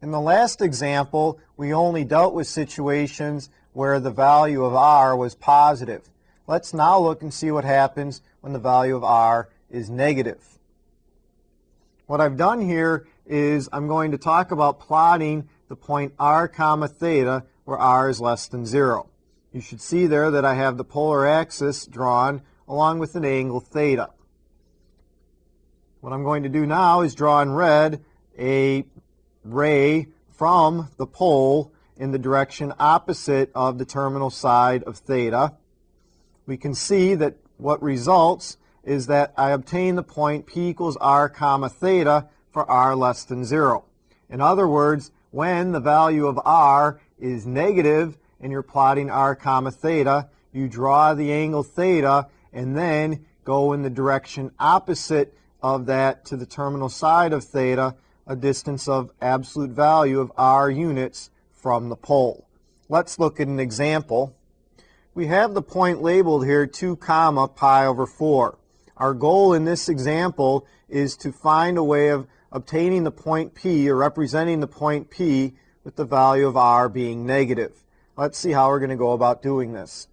In the last example, we only dealt with situations where the value of r was positive. Let's now look and see what happens when the value of r is negative. What I've done here is I'm going to talk about plotting the point r comma theta where r is less than 0. You should see there that I have the polar axis drawn along with an angle theta. What I'm going to do now is draw in red a ray from the pole in the direction opposite of the terminal side of theta. We can see that what results is that I obtain the point P equals r comma theta for r less than 0. In other words, when the value of r is negative and you're plotting r comma theta, you draw the angle theta and then go in the direction opposite of that to the terminal side of theta, a distance of absolute value of r units from the pole. Let's look at an example. We have the point labeled here 2 comma pi over 4. Our goal in this example is to find a way of obtaining the point P, or representing the point P, with the value of r being negative. Let's see how we're going to go about doing this.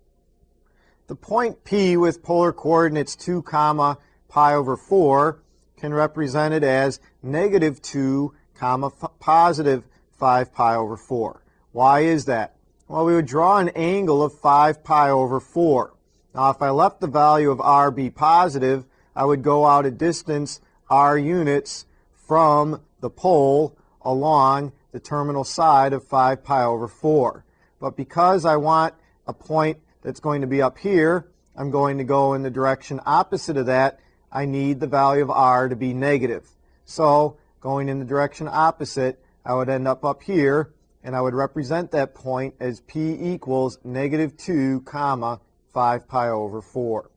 The point P with polar coordinates 2 comma pi over 4 can represent it as negative 2 comma positive 5 pi over 4. Why is that? Well, we would draw an angle of 5 pi over 4. Now, if I left the value of r be positive, I would go out a distance r units from the pole along the terminal side of 5 pi over 4. But because I want a point that's going to be up here, I'm going to go in the direction opposite of that. I need the value of r to be negative. So going in the direction opposite, I would end up here, and I would represent that point as P equals negative 2 comma 5 pi over 4.